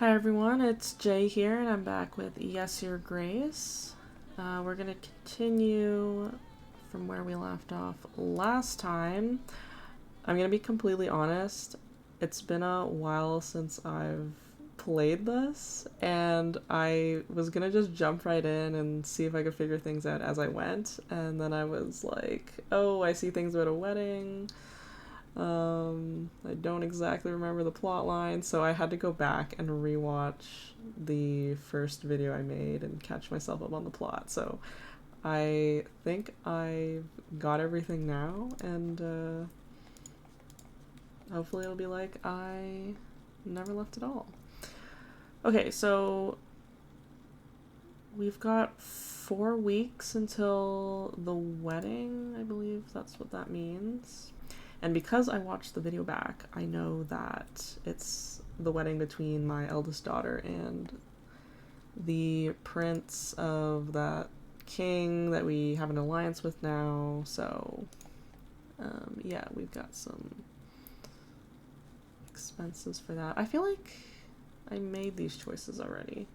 Hi everyone, it's Jay here, and I'm back with Yes, Your Grace. We're going to continue from where we left off last time. I'm going to be completely honest, it's been a while since I've played this, and I was going to just jump right in and see if I could figure things out as I went, and then I was like, oh, I see things about a wedding. I don't exactly remember the plot line, so I had to go back and rewatch the first video I made and catch myself up on the plot. So I think I've got everything now, and hopefully it'll be like I never left at all. Okay, so we've got 4 weeks until the wedding, I believe that's what that means. And because I watched the video back, I know that it's the wedding between my eldest daughter and the prince of that king that we have an alliance with now. So, yeah, we've got some expenses for that. I feel like I made these choices already.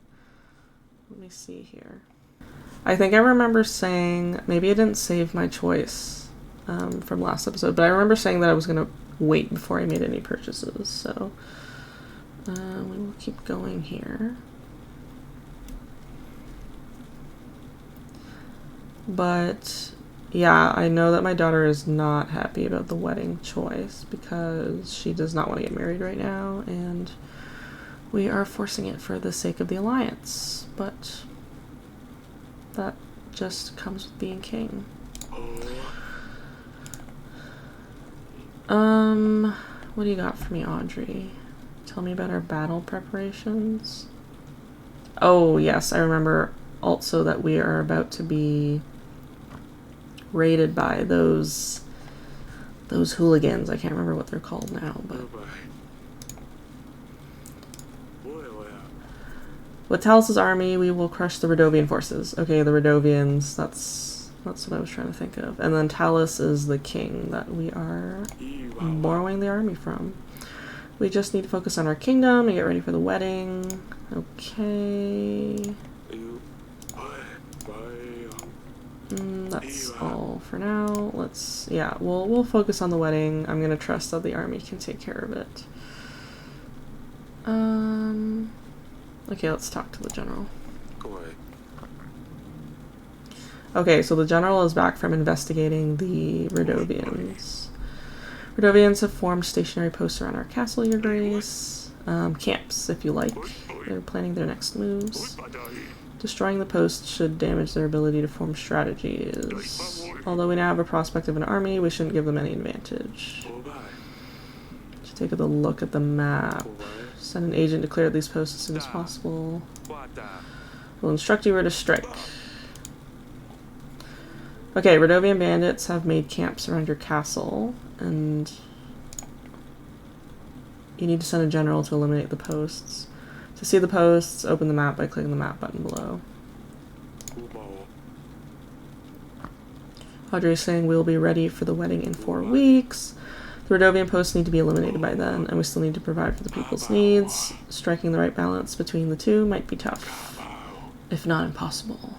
Let me see here. I think I remember saying, maybe I didn't save my choice from last episode, but I remember saying that I was going to wait before I made any purchases, so we will keep going here. But yeah, I know that my daughter is not happy about the wedding choice because she does not want to get married right now, and we are forcing it for the sake of the alliance, but that just comes with being king. What do you got for me, Audrey? Tell me about our battle preparations. Oh, yes, I remember also that we are about to be raided by those hooligans. I can't remember what they're called now, but with Talos' army, we will crush the Radovian forces. Okay, the Radovians, that's what I was trying to think of. And then Talos is the king that we are borrowing the army from. We just need to focus on our kingdom and get ready for the wedding. Okay. That's all for now. We'll focus on the wedding. I'm gonna trust that the army can take care of it. Okay, let's talk to the general. Okay, so the general is back from investigating the Radovians. Radovians have formed stationary posts around our castle, Your Grace. Camps, if you like. They're planning their next moves. Destroying the posts should damage their ability to form strategies. Although we now have a prospect of an army, we shouldn't give them any advantage. Should take a look at the map. Send an agent to clear these posts as soon as possible. We'll instruct you where to strike. Okay, Radovian bandits have made camps around your castle, and you need to send a general to eliminate the posts. To see the posts, open the map by clicking the map button below. Audrey is saying we'll be ready for the wedding in 4 weeks. The Radovian posts need to be eliminated by then, and we still need to provide for the people's needs. Striking the right balance between the two might be tough, if not impossible.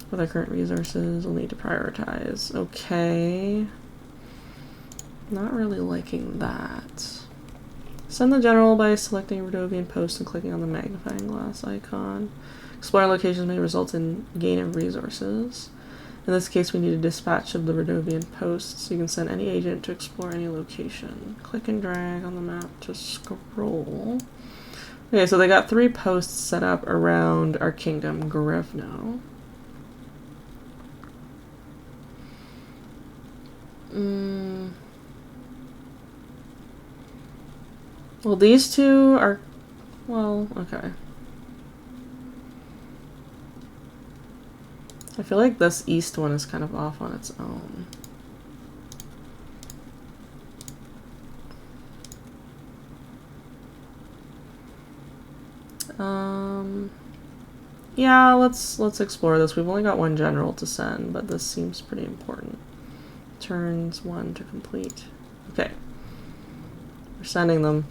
With our current resources, we'll need to prioritize. Okay. Not really liking that. Send the general by selecting a Radovian post and clicking on the magnifying glass icon. Exploring locations may result in gain of resources. In this case, we need a dispatch of the Radovian posts. You can send any agent to explore any location. Click and drag on the map to scroll. Okay, so they got 3 posts set up around our kingdom, Grevno. Well, these 2 are... Well, okay. I feel like this east one is kind of off on its own. Yeah, let's explore this. We've only got 1 general to send, but this seems pretty important. Turns 1 to complete. Okay. We're sending them.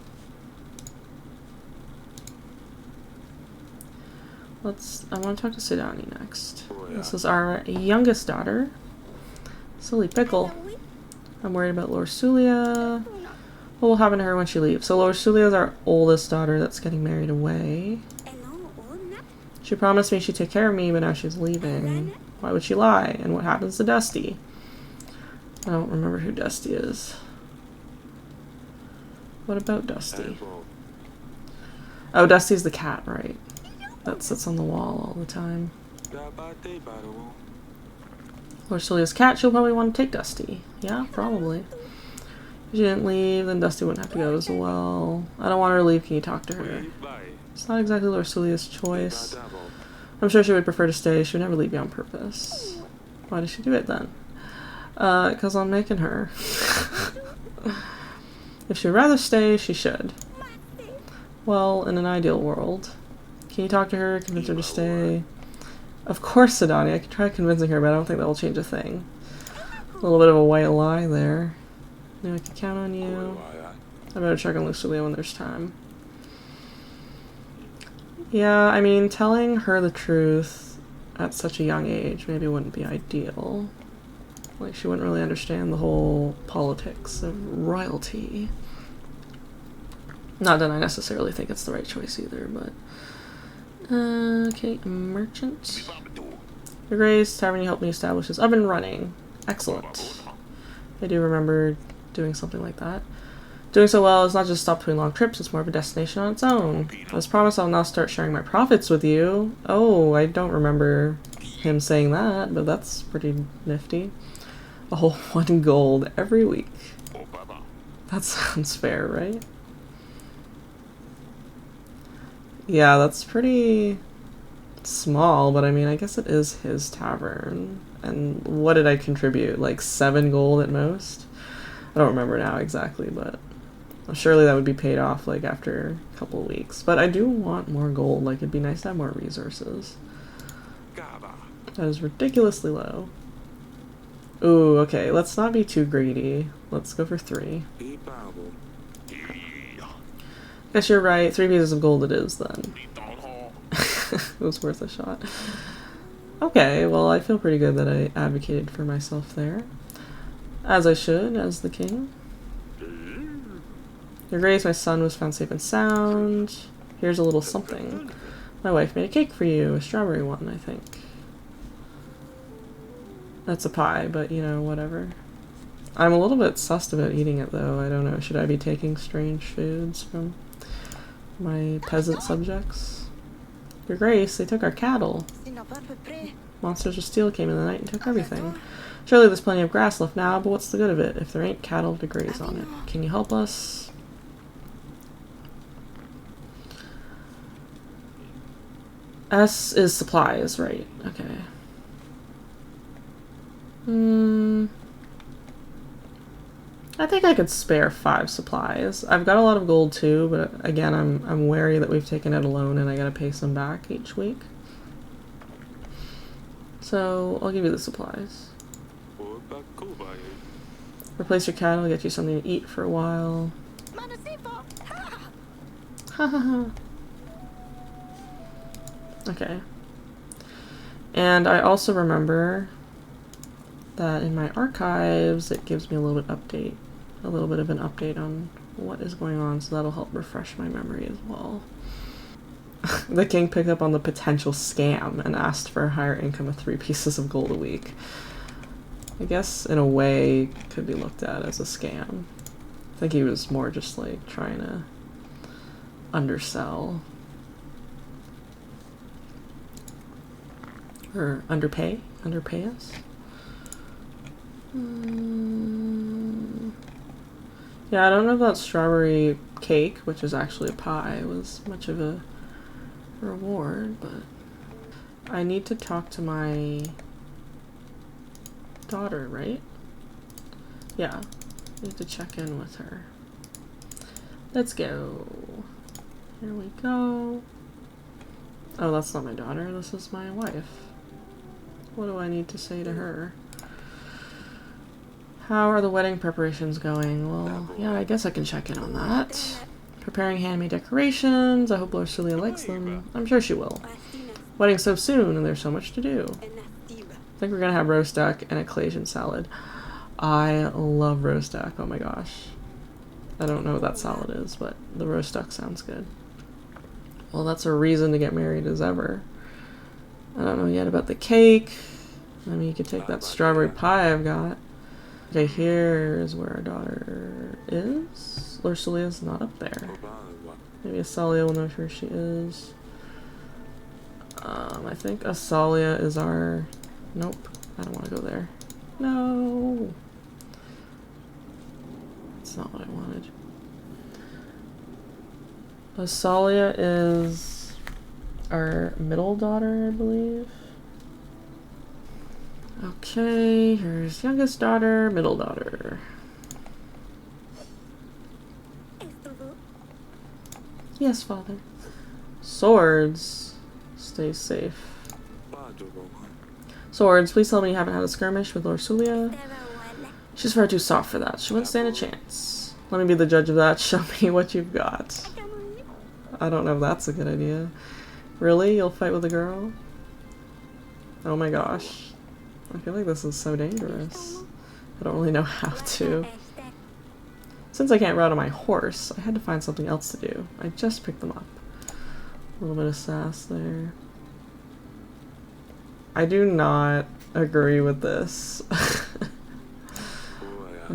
I want to talk to Sidani next. This is our youngest daughter. Silly pickle. I'm worried about Lord Sulia. What will happen to her when she leaves? So Lord Sulia is our oldest daughter that's getting married away. She promised me she'd take care of me, but now she's leaving. Why would she lie? And what happens to Dusty? I don't remember who Dusty is. What about Dusty? Oh, Dusty's the cat, right? That sits on the wall all the time. Lord Sulia's cat, she'll probably want to take Dusty. Yeah, probably. If she didn't leave, then Dusty wouldn't have to go as well. I don't want her to leave. Can you talk to her? It's not exactly Lord Sulia's choice. I'm sure she would prefer to stay. She would never leave you on purpose. Why did she do it then? Because I'm making her. If she'd rather stay, she should. Well, in an ideal world. Can you talk to her, convince her to stay? Of course, Sidani. I could try convincing her, but I don't think that will change a thing. A little bit of a white lie there. No, I can count on you. I better check on Lucilia when there's time. Yeah, I mean, telling her the truth at such a young age maybe wouldn't be ideal. Like, she wouldn't really understand the whole politics of royalty. Not that I necessarily think it's the right choice either, but... okay, merchant. Your Grace, tavern you helped me establish is up and running. Excellent. I do remember doing something like that. Doing so well is not just a stop between long trips, it's more of a destination on its own. As promised, I'll now start sharing my profits with you. Oh, I don't remember him saying that, but that's pretty nifty. A whole 1 gold every week. That sounds fair, right? Yeah, that's pretty small, but I mean, I guess it is his tavern. And what did I contribute? Like 7 gold at most? I don't remember now exactly, but surely that would be paid off like after a couple of weeks. But I do want more gold. Like, it'd be nice to have more resources. That is ridiculously low. Ooh, okay, let's not be too greedy. Let's go for 3. Guess you're right. 3 pieces of gold it is then. It was worth a shot. Okay, well, I feel pretty good that I advocated for myself there. As I should, as the king. Your Grace, my son was found safe and sound. Here's a little something. My wife made a cake for you, a strawberry one, I think. That's a pie, but you know, whatever. I'm a little bit sussed about eating it though. I don't know, should I be taking strange foods from my peasant subjects? Your Grace, they took our cattle. Monsters of steel came in the night and took everything. Surely there's plenty of grass left now, but what's the good of it if there ain't cattle to graze on it? Can you help us? S is supplies, right? Okay. I think I could spare 5 supplies. I've got a lot of gold too, but again, I'm wary that we've taken out a loan and I gotta pay some back each week. So I'll give you the supplies. Replace your cattle, get you something to eat for a while. Ha ha ha. Okay. And I also remember that in my archives it gives me a little bit of an update on what is going on, so that'll help refresh my memory as well. The king picked up on the potential scam and asked for a higher income of 3 pieces of gold a week. I guess in a way could be looked at as a scam. I think he was more just like trying to undersell or underpay us. Yeah, I don't know if that strawberry cake, which is actually a pie, was much of a reward, but I need to talk to my daughter, right? Yeah, I need to check in with her. Let's go. Here we go. Oh, that's not my daughter, this is my wife. What do I need to say to her? How are the wedding preparations going? Well, yeah, I guess I can check in on that. Preparing handmade decorations. I hope Lord Celia likes them. I'm sure she will. Wedding so soon, and there's so much to do. I think we're gonna have roast duck and a collation salad. I love roast duck. Oh my gosh. I don't know what that salad is, but the roast duck sounds good. Well, that's a reason to get married as ever. I don't know yet about the cake. I mean, you could take that strawberry pie I've got. Okay, here's where our daughter is. Lorsulia's not up there. Maybe Asalia will know where she is. I think Asalia is our... Nope, I don't want to go there. No! That's not what I wanted. Asalia is our middle daughter, I believe. Okay, here's youngest daughter, middle daughter. Yes, father. Swords. Stay safe. Swords, please tell me you haven't had a skirmish with Lorsulia. She's far too soft for that. She wouldn't stand a chance. Let me be the judge of that. Show me what you've got. I don't know if that's a good idea. Really? You'll fight with a girl? Oh my gosh. I feel like this is so dangerous. I don't really know how to. Since I can't ride on my horse, I had to find something else to do. I just picked them up. A little bit of sass there. I do not agree with this. I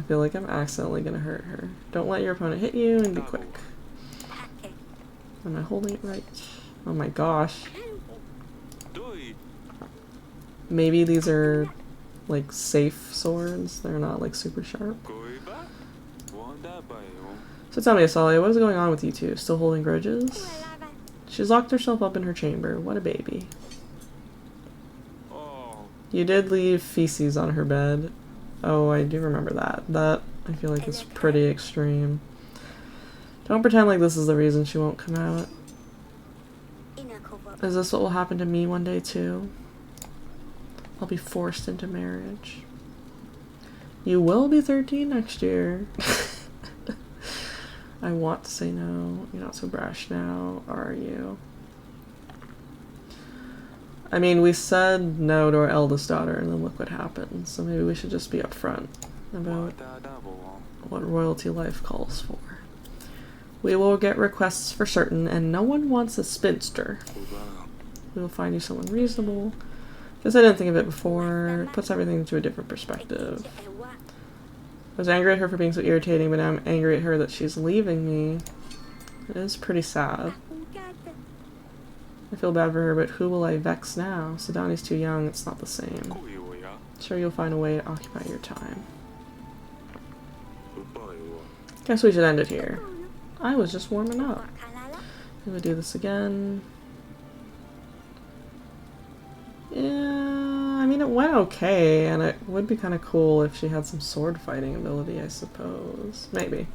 feel like I'm accidentally gonna hurt her. Don't let your opponent hit you and be quick. Am I holding it right? Oh my gosh. Maybe these are like safe swords. They're not like super sharp. So tell me, Asalia, what is going on with you two? Still holding grudges? She's locked herself up in her chamber. What a baby. You did leave feces on her bed. Oh, I do remember that. That, I feel like, is pretty extreme. Don't pretend like this is the reason she won't come out. Is this what will happen to me one day, too? I'll be forced into marriage. You will be 13 next year. I want to say no. You're not so brash now, are you? I mean, we said no to our eldest daughter, and then look what happened. So maybe we should just be upfront about what royalty life calls for. We will get requests for certain, and no one wants a spinster. We will find you someone reasonable. Because I didn't think of it before. It puts everything into a different perspective. I was angry at her for being so irritating, but now I'm angry at her that she's leaving me. It is pretty sad. I feel bad for her, but who will I vex now? Sidani's too young, it's not the same. Sure, you'll find a way to occupy your time. Guess we should end it here. I was just warming up. I'm gonna do this again. Yeah, I mean, it went okay, and it would be kind of cool if she had some sword fighting ability, I suppose. Maybe.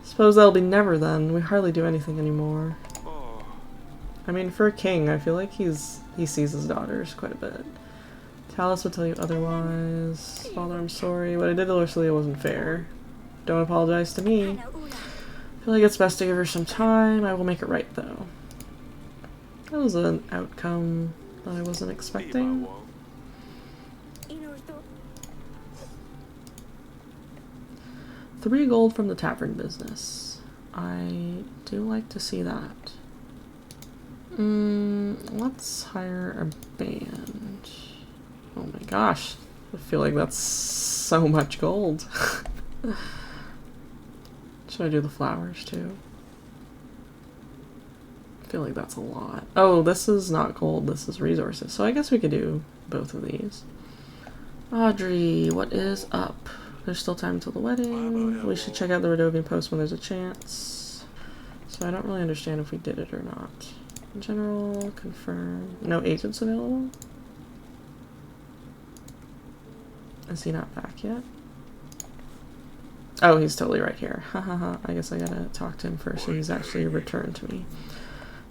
Suppose that'll be never then. We hardly do anything anymore. I mean, for a king, I feel like he sees his daughters quite a bit. Talus will tell you otherwise. Father, I'm sorry. What I did to Lorsulia wasn't fair. Don't apologize to me. I feel like it's best to give her some time. I will make it right, though. That was an outcome that I wasn't expecting. 3 gold from the tavern business. I do like to see that. Let's hire a band. Oh my gosh. I feel like that's so much gold. Should I do the flowers too? I feel like that's a lot. Oh, this is not gold, this is resources. So I guess we could do both of these. Audrey, what is up? There's still time until the wedding. We should check out the Rodovian post when there's a chance. So I don't really understand if we did it or not. In general, confirm. No agents available? Is he not back yet? Oh, he's totally right here. Hahaha. I guess I gotta talk to him first so he's actually returned to me.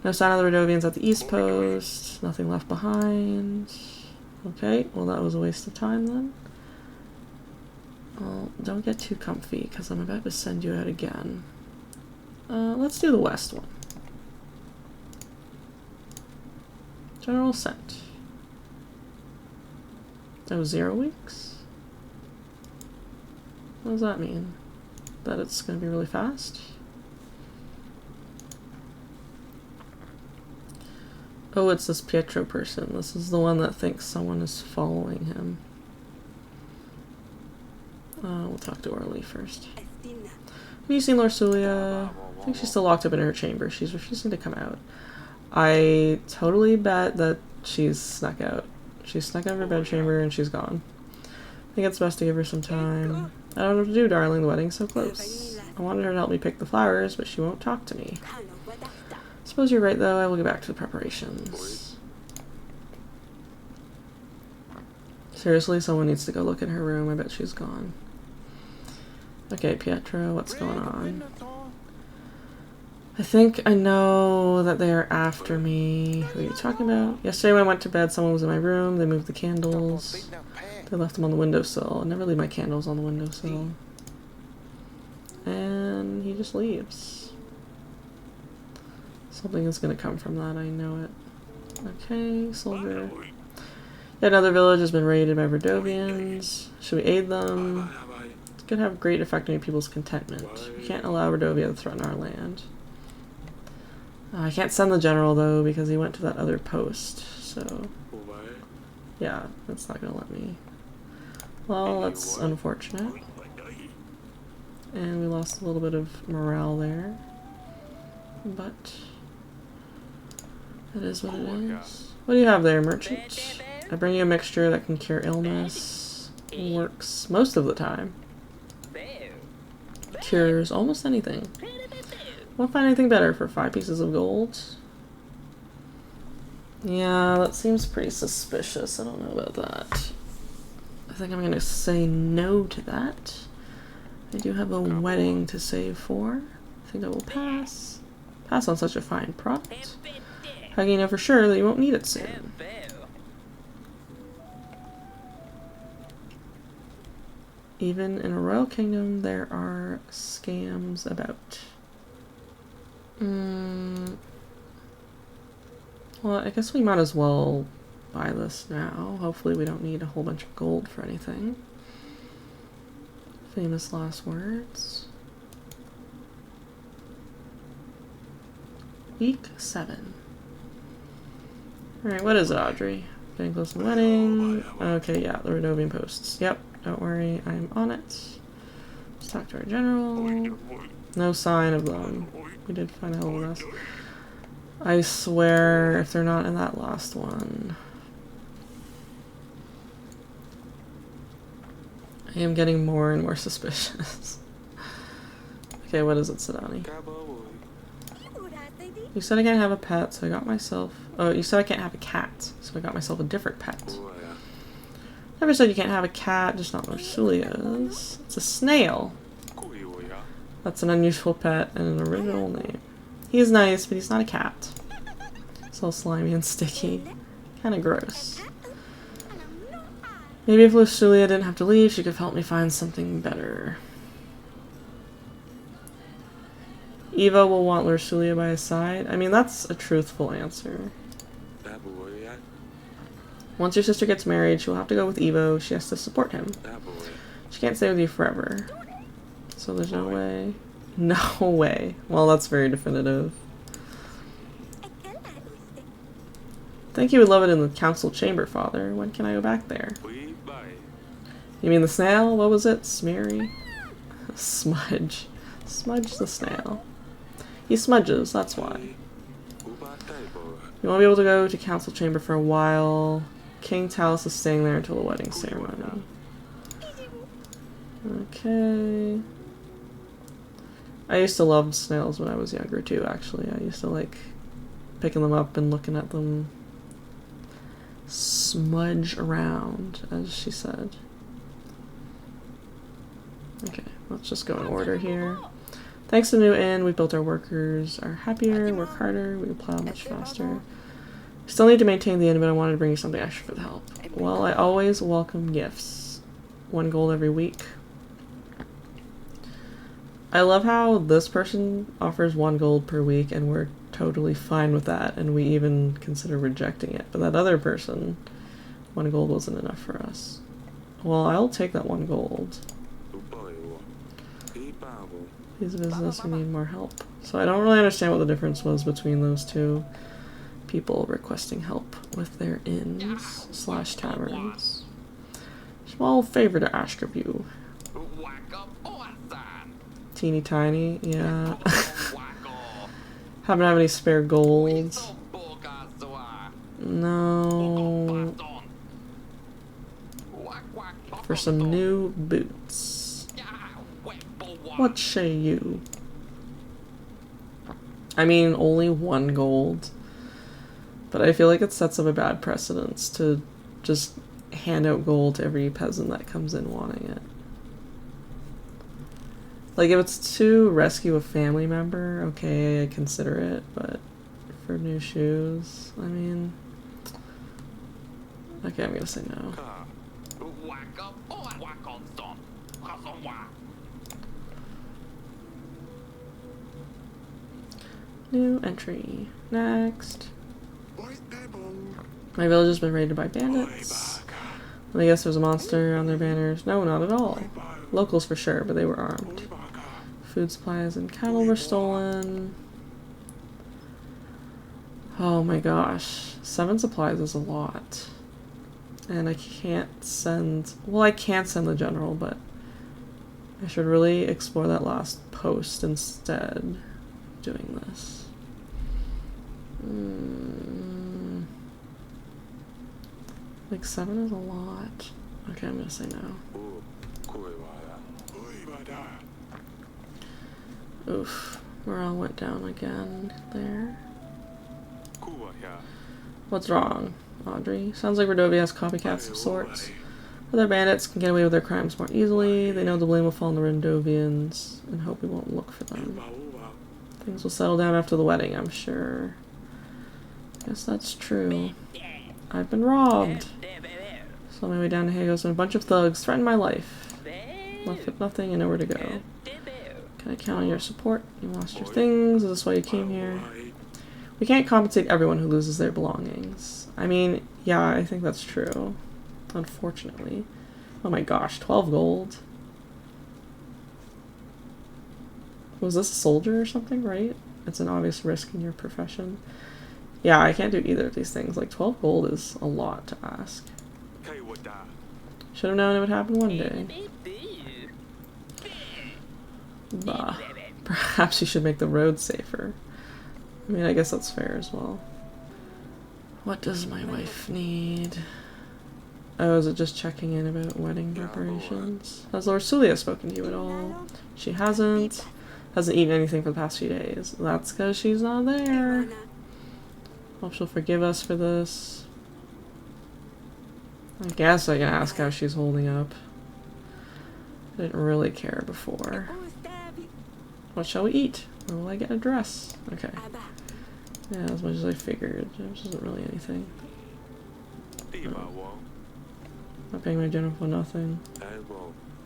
No sign of the Rodovians at the East Post. Nothing left behind. Okay, well that was a waste of time then. Well, don't get too comfy because I'm about to send you out again. Let's do the West one. General sent. Oh, 0 weeks? What does that mean? That it's going to be really fast? Oh, it's this Pietro person. This is the one that thinks someone is following him. We'll talk to Orly first. Have you seen Lorsulia? I think she's still locked up in her chamber. She's refusing to come out. I totally bet that she's snuck out. She snuck out of her bedchamber and she's gone. I think it's best to give her some time. I don't know what to do, darling. The wedding's so close. I wanted her to help me pick the flowers, but she won't talk to me. Suppose you're right, though. I will get back to the preparations. Seriously, someone needs to go look in her room. I bet she's gone. Okay, Pietro, what's going on? I think I know that they are after me. Who are you talking about? Yesterday when I went to bed, someone was in my room. They moved the candles. They left them on the windowsill. I never leave my candles on the windowsill. And he just leaves. Something is going to come from that, I know it. Okay, soldier. Yet another village has been raided by Rodovians. Should we aid them? It could have great effect on your people's contentment. We can't allow Rodovia to threaten our land. I can't send the general, though, because he went to that other post, so... yeah, that's not going to let me. Well, that's unfortunate. And we lost a little bit of morale there. But... it is what it is. What do you have there, merchant? I bring you a mixture that can cure illness. Works most of the time. Cures almost anything. Won't find anything better for 5 pieces of gold. Yeah, that seems pretty suspicious. I don't know about that. I think I'm gonna say no to that. I do have a wedding to save for. I think I will pass. Pass on such a fine product. How can you know for sure that you won't need it soon? Even in a royal kingdom, there are scams about. Well, I guess we might as well buy this now. Hopefully we don't need a whole bunch of gold for anything. Famous last words. Week 7. Alright, what is it, Audrey? Getting close to the wedding. Okay, yeah, the Rodovian posts. Yep, don't worry, I'm on it. Let's talk to our general. No sign of them. We did find a hell of a mess. I swear, if they're not in that last one. I am getting more and more suspicious. Okay, what is it, Sadani? You said I can't have a pet, so I got myself... oh, you said I can't have a cat, so I got myself a different pet. Never said you can't have a cat, just not Marsulia's. It's a snail. That's an unusual pet and an original name. He's nice, but he's not a cat. It's all slimy and sticky. Kinda gross. Maybe if Lucilia didn't have to leave, she could help me find something better. Eva will want Lucilia by his side. I mean, that's a truthful answer. Once your sister gets married, she'll have to go with Evo. She has to support him. She can't stay with you forever. So there's no way. No way. Well, that's very definitive. Think you would love it in the council chamber, Father. When can I go back there? You mean the snail? What was it? Smeary? Smudge. Smudge the snail. He smudges, that's why. You won't be able to go to council chamber for a while. King Talus is staying there until the wedding ceremony. Okay. I used to love snails when I was younger too, actually. I used to like picking them up and looking at them smudge around, as she said. Okay, let's just go in order here. Thanks to the new inn, we built our workers are happier, work harder, we plow much faster. We still need to maintain the inn, but I wanted to bring you something extra for the help. Well, I always welcome gifts. 1 gold every week. I love how this person offers 1 gold per week, and we're totally fine with that, and we even consider rejecting it. But that other person, 1 gold wasn't enough for us. Well, I'll take that 1 gold. He's a business, we need more help. So I don't really understand what the difference was between those two people requesting help with their inns / taverns. Small favor to ask of you. Teeny tiny, yeah. Haven't have any spare gold. No. For some new boots. What say you? I mean, only 1 gold. But I feel like it sets up a bad precedence to just hand out gold to every peasant that comes in wanting it. Like, if it's to rescue a family member, okay, I consider it, but for new shoes, I mean... Okay, I'm gonna say no. New entry. Next. My village has been raided by bandits. I guess there's a monster on their banners. No, not at all. Locals for sure, but they were armed. Food supplies and cattle were stolen. Oh my gosh. 7 supplies is a lot. And I can't send... Well, I can't send the general, but I should really explore that last post instead of doing this. Like 7 is a lot. Okay, I'm gonna say no. Oof. Morale went down again there. What's wrong, Audrey? Sounds like Rodovia has copycats of sorts. Other bandits can get away with their crimes more easily. They know the blame will fall on the Rodovians and hope we won't look for them. Things will settle down after the wedding, I'm sure. Guess that's true. I've been robbed. So on my way down to Hagos and a bunch of thugs threatened my life. Left with nothing and nowhere to go. Can I count on your support? You lost your things. Is this why you came here? We can't compensate everyone who loses their belongings. I mean, yeah, I think that's true. Unfortunately. Oh my gosh, 12 gold. Was this a soldier or something, right? It's an obvious risk in your profession. Yeah, I can't do either of these things. Like, 12 gold is a lot to ask. Should have known it would happen one day. Bah. Perhaps you should make the road safer. I mean, I guess that's fair as well. What does my wife need? Oh, is it just checking in about wedding preparations? Has Lord Sulia spoken to you at all? She hasn't. Hasn't eaten anything for the past few days. That's because she's not there. Hope she'll forgive us for this. I guess I can ask how she's holding up. I didn't really care before. What shall we eat? Or will I get a dress? Okay. Yeah, as much as I figured. Which isn't really anything. No. Not paying my general for nothing.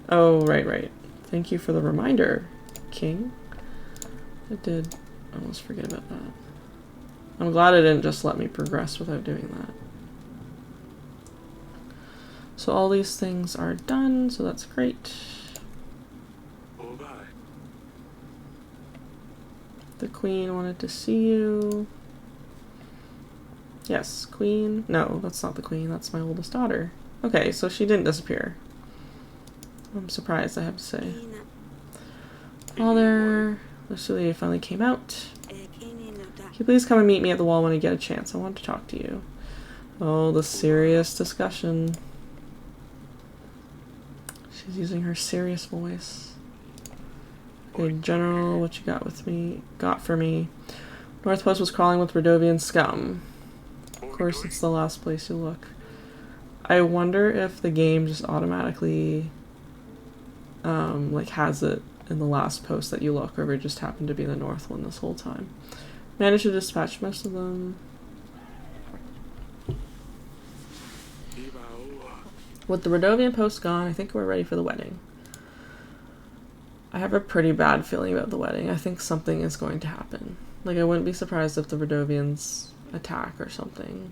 Oh, right. Thank you for the reminder, King. I did almost forget about that. I'm glad it didn't just let me progress without doing that. So all these things are done, so that's great. The queen wanted to see you. Yes, queen. No, that's not the queen. That's my oldest daughter. Okay, so she didn't disappear. I'm surprised, I have to say. Father, Lucilia finally came out. Can you please come and meet me at the wall when I get a chance? I want to talk to you. Oh, the serious discussion. She's using her serious voice. Okay, General, what you got for me? North Post was crawling with Rodovian scum. Of course, it's the last place you look. I wonder if the game just automatically, like, has it in the last post that you look, or if it just happened to be the North one this whole time. Managed to dispatch most of them. With the Rodovian post gone, I think we're ready for the wedding. I have a pretty bad feeling about the wedding. I think something is going to happen. Like, I wouldn't be surprised if the Rodovians attack or something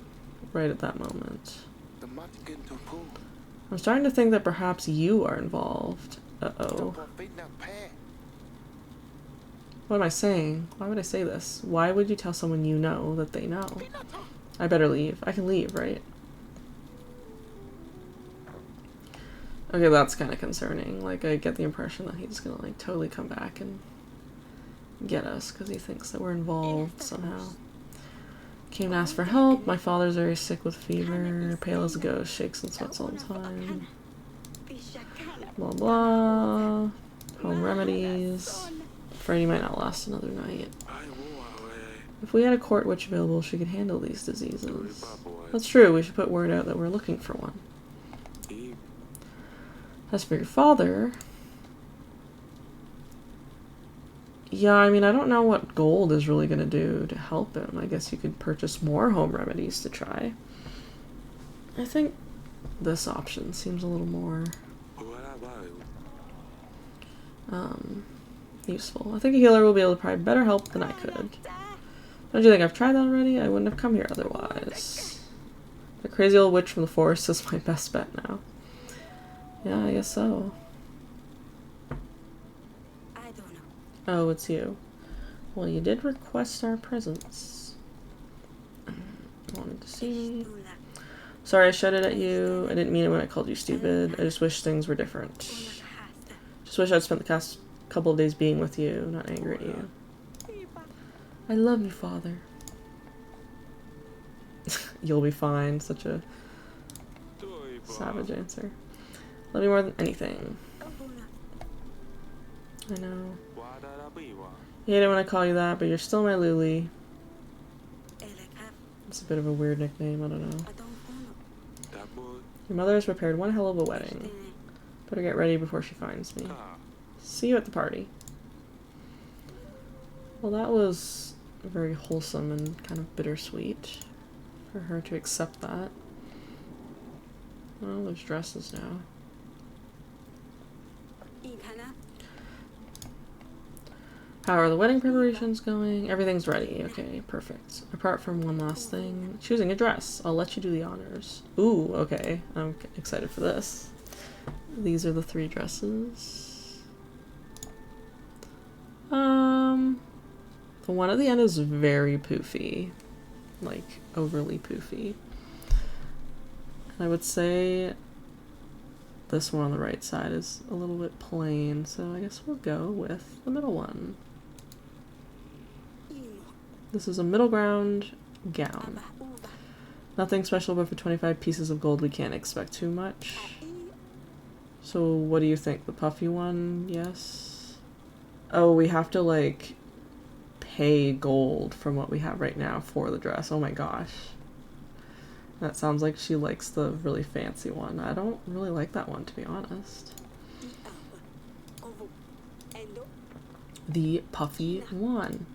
right at that moment. I'm starting to think that perhaps you are involved. Uh-oh. What am I saying? Why would I say this? Why would you tell someone you know that they know? I better leave. I can leave, right? Okay, that's kind of concerning. Like, I get the impression that he's gonna, like, totally come back and get us because he thinks that we're involved somehow. Came to ask for help. My father's very sick with fever. Pale as a ghost. Shakes and sweats all the time. Blah blah. Home remedies. Afraid he might not last another night. If we had a court witch available, she could handle these diseases. That's true. We should put word out that we're looking for one. As for your father... Yeah, I mean, I don't know what gold is really going to do to help him. I guess you could purchase more home remedies to try. I think this option seems a little more useful. I think a healer will be able to provide better help than I could. Don't you think I've tried that already? I wouldn't have come here otherwise. The crazy old witch from the forest is my best bet now. Yeah, I guess so. Oh, it's you. Well, you did request our presence. Wanted to see. Sorry I shouted at you. I didn't mean it when I called you stupid. I just wish things were different. Just wish I'd spent the past couple of days being with you, not angry at you. I love you, Father. You'll be fine. Such a savage answer. Love you more than anything. I know. You hate it when I call you that, but you're still my Luli. It's a bit of a weird nickname, I don't know. Your mother has prepared one hell of a wedding. Better get ready before she finds me. See you at the party. Well, that was very wholesome and kind of bittersweet for her to accept that. Well, there's dresses now. How are the wedding preparations going? Everything's ready. Okay, perfect. Apart from one last thing. Choosing a dress. I'll let you do the honors. Ooh, okay. I'm excited for this. These are the 3 dresses. The one at the end is very poofy. Like, overly poofy. And I would say this one on the right side is a little bit plain, so I guess we'll go with the middle one. This is a middle ground gown. Nothing special, but for 25 pieces of gold we can't expect too much. So what do you think? The puffy one? Yes? Oh, we have to like pay gold from what we have right now for the dress. Oh my gosh. That sounds like she likes the really fancy one. I don't really like that one, to be honest. The puffy one.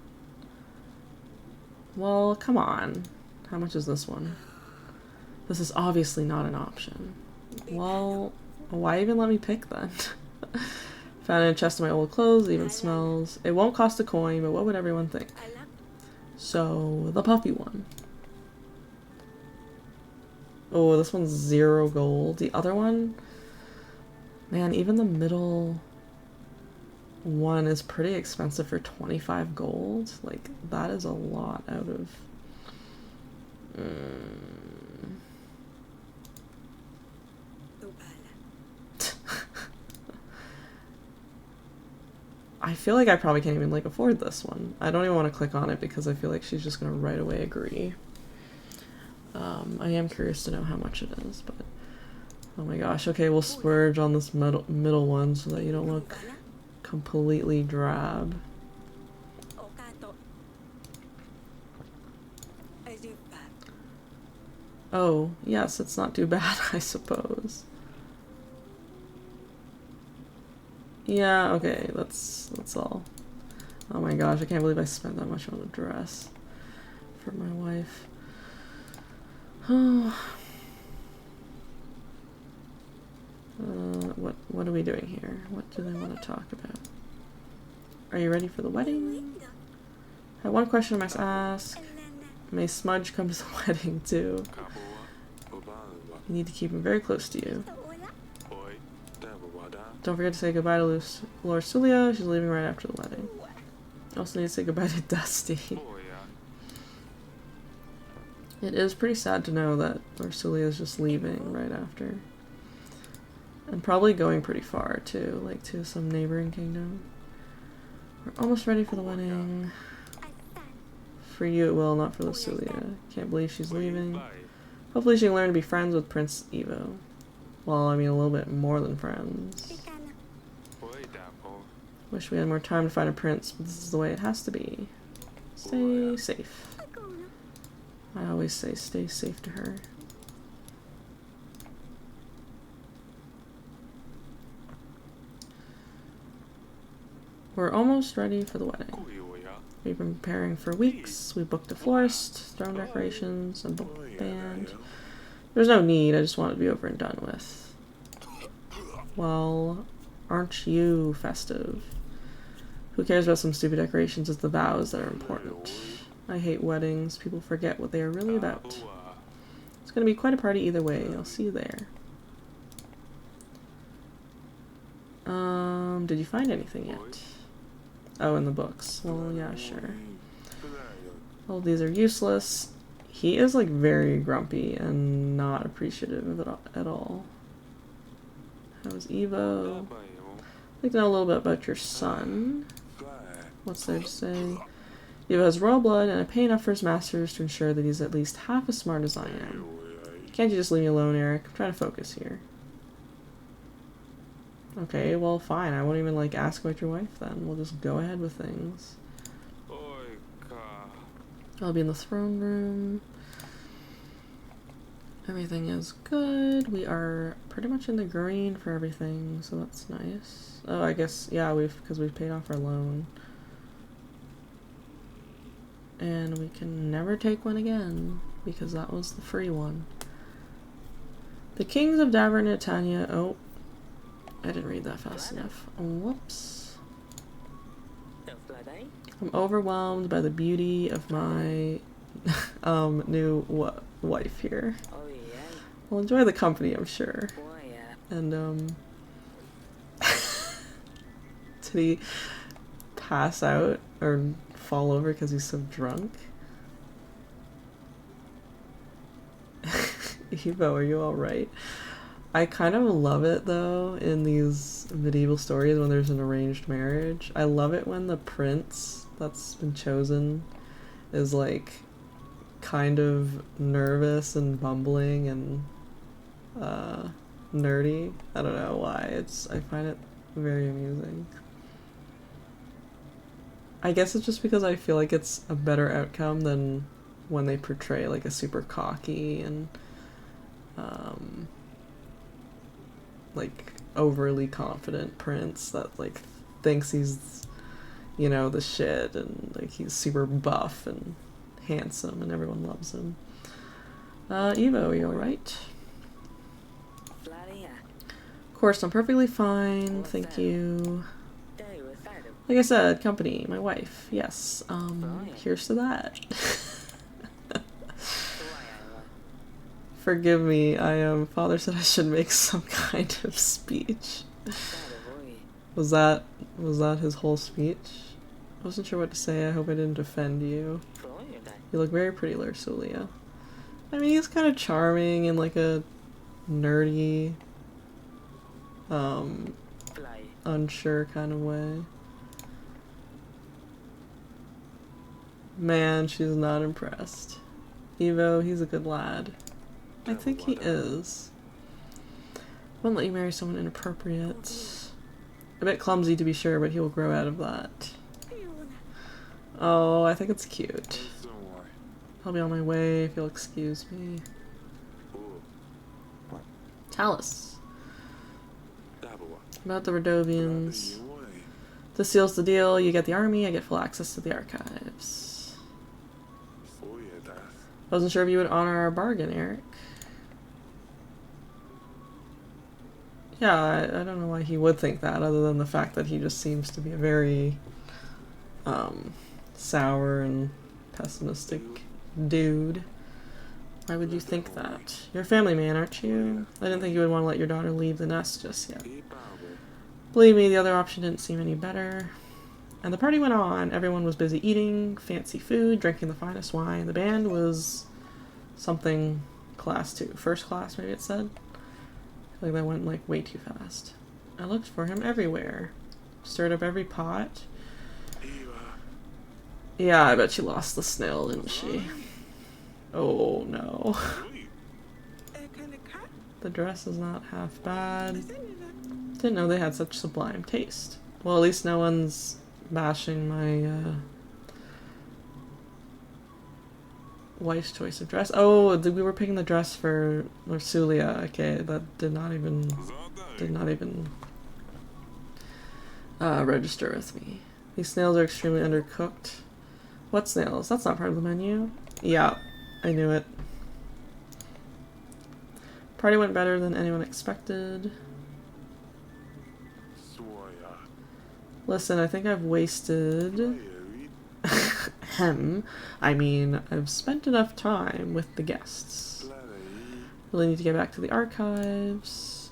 Well, come on. How much is this one? This is obviously not an option. Well, why even let me pick then? Found in a chest of my old clothes, it even smells. It won't cost a coin, but what would everyone think? So, the puffy one. Oh, this one's 0 gold. The other one? Man, even the middle one is pretty expensive for 25 gold. Like, that is a lot out of... I feel like I probably can't even, like, afford this one. I don't even want to click on it because I feel like she's just going to right away agree. I am curious to know how much it is, but... Oh my gosh, okay, we'll splurge on this middle one so that you don't look completely drab. Oh, yes, it's not too bad, I suppose. Yeah, okay, that's all. Oh my gosh, I can't believe I spent that much on a dress for my wife. Oh. What are we doing here? What do they want to talk about? Are you ready for the wedding? I have one question I must ask. May Smudge come to the wedding too? You need to keep him very close to you. Don't forget to say goodbye to Lord Sulia. She's leaving right after the wedding. You also need to say goodbye to Dusty. It is pretty sad to know that Lord Sulia is just leaving right after. And probably going pretty far too, like to some neighboring kingdom. We're almost ready for the wedding. For you it will, not for Lucilia. Can't believe she's leaving. Hopefully she can learn to be friends with Prince Evo. Well, I mean a little bit more than friends. Wish we had more time to find a prince, but this is the way it has to be. Stay safe. I always say stay safe to her. We're almost ready for the wedding. We've been preparing for weeks. We booked a florist, throne decorations, and booked a band. There's no need, I just want it to be over and done with. Well, aren't you festive? Who cares about some stupid decorations? It's the vows that are important. I hate weddings. People forget what they are really about. It's going to be quite a party either way. I'll see you there. Did you find anything yet? Oh, in the books. Well, yeah, sure. Well, these are useless. He is, like, very grumpy and not appreciative of it at all. How's Evo? I'd like to know a little bit about your son. What's there to say? Evo has royal blood, and I pay enough for his masters to ensure that he's at least half as smart as I am. Can't you just leave me alone, Eric? I'm trying to focus here. Okay, well, fine. I won't even, like, ask about your wife then. We'll just go ahead with things. I'll be in the throne room. Everything is good. We are pretty much in the green for everything, so that's nice. Oh, I guess, yeah, because we've paid off our loan. And we can never take one again, because that was the free one. The kings of Davra and Netanya. Oh, I didn't read that fast enough. Whoops. I'm overwhelmed by the beauty of my new wife here. We'll enjoy the company, I'm sure. And did he pass out or fall over because he's so drunk? Evo, are you alright? I kind of love it though in these medieval stories when there's an arranged marriage. I love it when the prince that's been chosen is like kind of nervous and bumbling and nerdy. I don't know why. I find it very amusing. I guess it's just because I feel like it's a better outcome than when they portray like a super cocky and like overly confident prince that like thinks he's, you know, the shit and like he's super buff and handsome and everyone loves him. Evo, are you alright? Of course, I'm perfectly fine, thank you. Like I said, company, my wife, yes, here's to that. Forgive me, father said I should make some kind of speech. Was that his whole speech? I wasn't sure what to say. I hope I didn't offend you. You look very pretty, Lursulia. I mean, he's kind of charming in like a nerdy, unsure kind of way. Man, she's not impressed. Evo, he's a good lad. I think he is. Won't let you marry someone inappropriate. A bit clumsy to be sure, but he will grow out of that. Oh, I think it's cute. I'll be on my way if you'll excuse me. Talus. About the Rodovians. This seals the deal. You get the army, I get full access to the archives. Wasn't sure if you would honor our bargain, Eric. Yeah, I don't know why he would think that, other than the fact that he just seems to be a very sour and pessimistic dude. Why would you think that? You're a family man, aren't you? I didn't think you would want to let your daughter leave the nest just yet. Believe me, the other option didn't seem any better. And the party went on. Everyone was busy eating fancy food, drinking the finest wine. The band was something class 2. First class, maybe it said. I feel like that went like way too fast. I looked for him everywhere. Stirred up every pot. Yeah, I bet she lost the snail, didn't she? Oh no. The dress is not half bad. Didn't know they had such sublime taste. Well, at least no one's bashing my wife's choice of dress. Oh, we were picking the dress for Lorsulia. Okay, that did not even register with me. These snails are extremely undercooked. What snails? That's not part of the menu. Yeah, I knew it. Party went better than anyone expected. Listen, I think I've wasted... I mean, I've spent enough time with the guests. Really need to get back to the archives.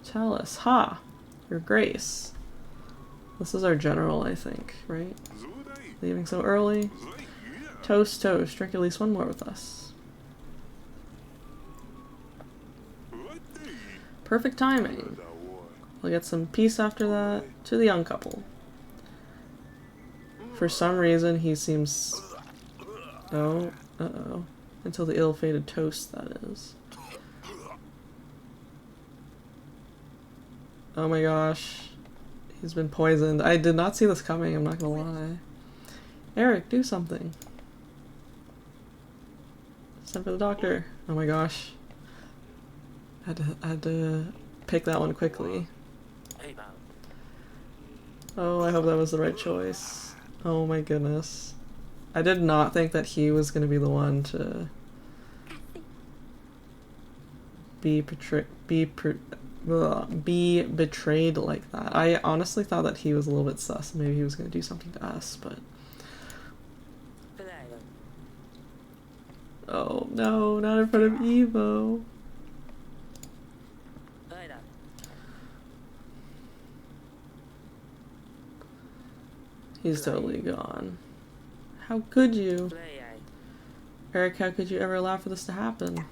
Tell us. Ha! Your Grace. This is our general, I think, right? Leaving so early? Toast, toast. Drink at least one more with us. Perfect timing. We'll get some peace after that. To the young couple. For some reason, he seems... Oh, uh-oh. Until the ill-fated toast, that is. Oh my gosh. He's been poisoned. I did not see this coming, I'm not gonna lie. Eric, do something. Send for the doctor. Oh my gosh. I had to pick that one quickly. Oh, I hope that was the right choice. Oh my goodness. I did not think that he was going to be the one to be betrayed like that. I honestly thought that he was a little bit sus. Maybe he was going to do something to us, but... Oh no, not in front of Evo. He's totally gone. How could you? Eric, how could you ever allow for this to happen?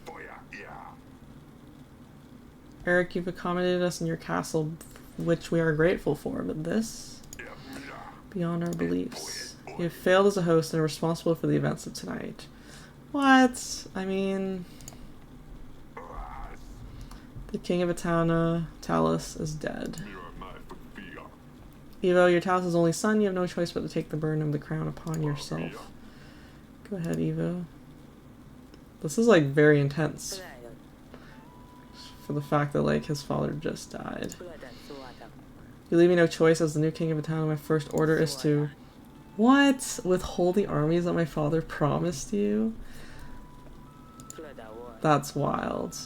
Eric, you've accommodated us in your castle, which we are grateful for, but this? Beyond our beliefs. You have failed as a host and are responsible for the events of tonight. What? I mean... The king of Atana, Talus, is dead. Evo, you're Talos' only son. You have no choice but to take the burden of the crown upon yourself. Go ahead, Evo. This is, like, very intense. For the fact that, like, his father just died. You leave me no choice as the new king of Atana. My first order is to... What? Withhold the armies that my father promised you? That's wild.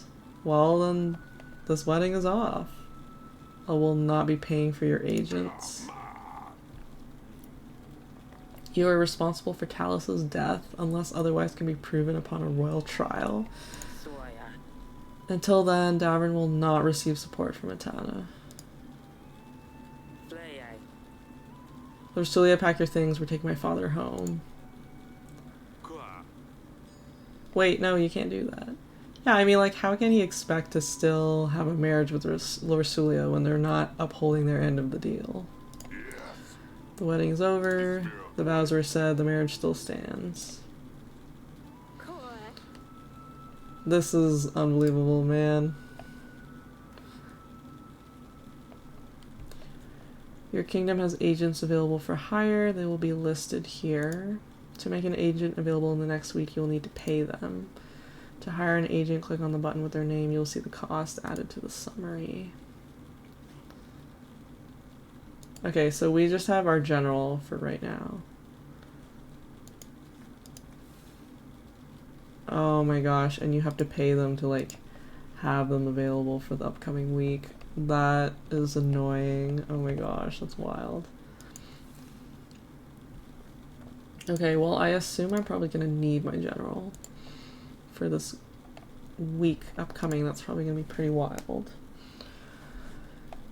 Well, then, this wedding is off. I will not be paying for your agents. You are responsible for Talos' death unless otherwise can be proven upon a royal trial. Until then, Davern will not receive support from Atana. Lorsulia, pack your things. We're taking my father home. Wait, no, you can't do that. Yeah, I mean, like, how can he expect to still have a marriage with Lorsulia when they're not upholding their end of the deal? The wedding's over, the vows were said, the marriage still stands. This is unbelievable, man. Your kingdom has agents available for hire. They will be listed here. To make an agent available in the next week, you'll need to pay them. To hire an agent, click on the button with their name. You'll see the cost added to the summary. Okay, so we just have our general for right now. Oh my gosh, and you have to pay them to, like, have them available for the upcoming week. That is annoying. Oh my gosh, that's wild. Okay, well, I assume I'm probably gonna need my general for this week upcoming. That's probably gonna be pretty wild.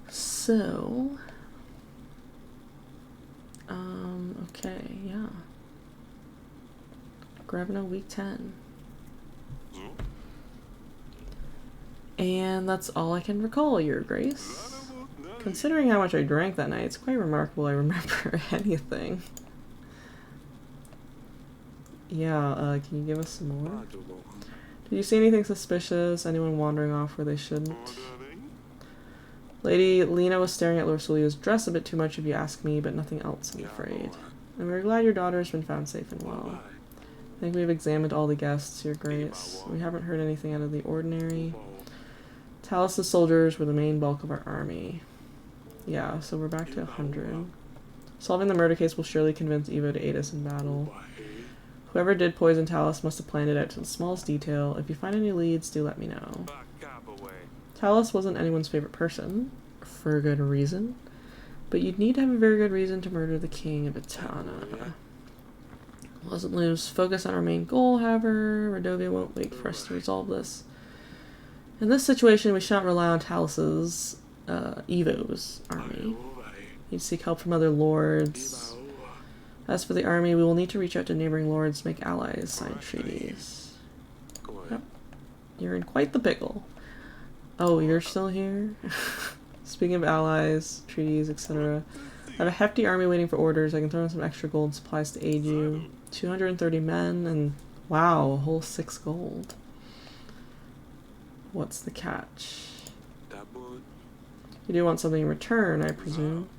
So, okay, yeah. Grevna week 10. And that's all I can recall, Your Grace. Considering how much I drank that night, it's quite remarkable I remember anything. Yeah, can you give us some more? Did you see anything suspicious? Anyone wandering off where they shouldn't? Lady Lena was staring at Lord Sulia's dress a bit too much if you ask me, but nothing else, I'm afraid. And we're glad your daughter has been found safe and well. I think we've examined all the guests, Your Grace. We haven't heard anything out of the ordinary. Talos' soldiers were the main bulk of our army. Yeah, so we're back to 100. Solving the murder case will surely convince Evo to aid us in battle. Whoever did poison Talos must have planned it out to the smallest detail. If you find any leads, do let me know. Talos wasn't anyone's favorite person, for a good reason, but you'd need to have a very good reason to murder the king of Etana. Mustn't lose focus on our main goal, however. Rodovia won't wait for us to resolve this. In this situation, we shan't rely on Talos's, Evo's army. Need to seek help from other lords. As for the army, we will need to reach out to neighboring lords, make allies, sign treaties. Yep. You're in quite the pickle. Oh, you're still here? Speaking of allies, treaties, etc. I have a hefty army waiting for orders. I can throw in some extra gold supplies to aid you. 230 men and, wow, a whole 6 gold. What's the catch? You do want something in return, I presume.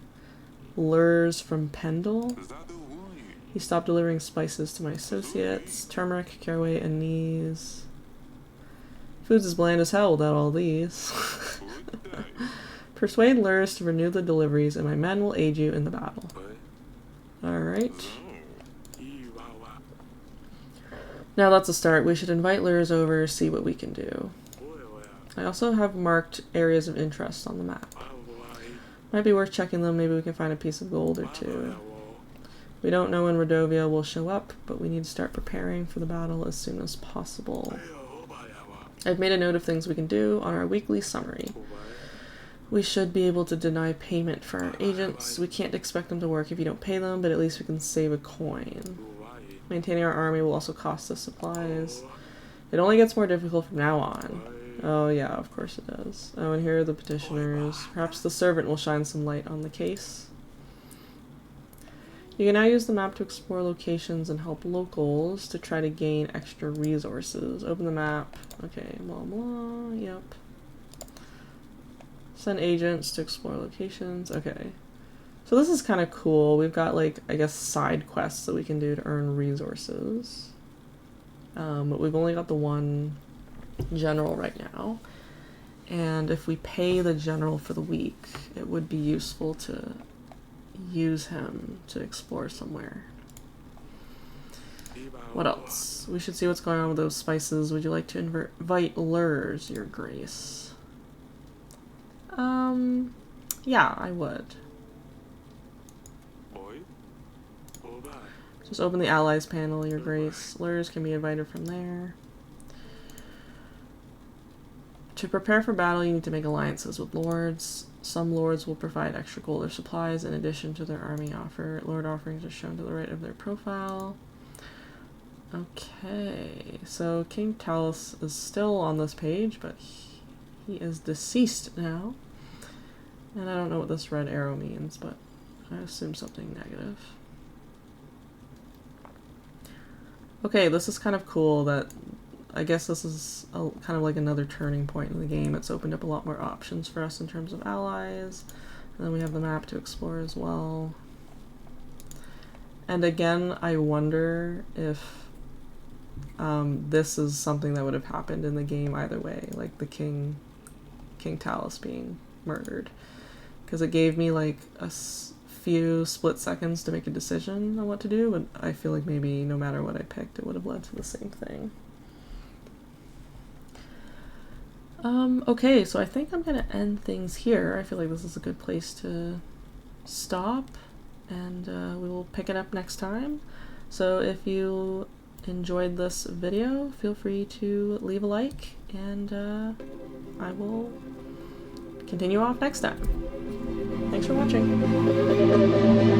Lures from Pendle? He stopped delivering spices to my associates. Turmeric, caraway, anise. Food's as bland as hell without all these. Persuade Lurs to renew the deliveries, and my men will aid you in the battle. Alright. Now that's a start. We should invite Lurs over, see what we can do. I also have marked areas of interest on the map. Might be worth checking them. Maybe we can find a piece of gold or two. We don't know when Rodovia will show up, but we need to start preparing for the battle as soon as possible. I've made a note of things we can do on our weekly summary. We should be able to deny payment for our agents. We can't expect them to work if you don't pay them, but at least we can save a coin. Maintaining our army will also cost us supplies. It only gets more difficult from now on. Oh yeah, of course it does. Oh, and here are the petitioners. Perhaps the servant will shine some light on the case. You can now use the map to explore locations and help locals to try to gain extra resources. Open the map. Okay, blah blah, yep. Send agents to explore locations. Okay. So this is kind of cool. We've got, like, I guess side quests that we can do to earn resources. But we've only got the one general right now. And if we pay the general for the week, it would be useful to use him to explore somewhere. What else? We should see what's going on with those spices. Would you like to invite Lurs, Your Grace? Yeah, I would. Just open the allies panel, Your Grace. Lurs can be invited from there. To prepare for battle, you need to make alliances with lords. Some lords will provide extra gold or supplies in addition to their army offer. Lord offerings are shown to the right of their profile. Okay, so King Talos is still on this page, but he is deceased now. And I don't know what this red arrow means, but I assume something negative. Okay, this is kind of cool that I guess this is kind of like another turning point in the game. It's opened up a lot more options for us in terms of allies. And then we have the map to explore as well. And again, I wonder if this is something that would have happened in the game either way, like the King Talos being murdered. Because it gave me like a few split seconds to make a decision on what to do, but I feel like maybe no matter what I picked, it would have led to the same thing. Okay, so I think I'm gonna end things here. I feel like this is a good place to stop, and we will pick it up next time. So if you enjoyed this video, feel free to leave a like, and I will continue off next time. Thanks for watching.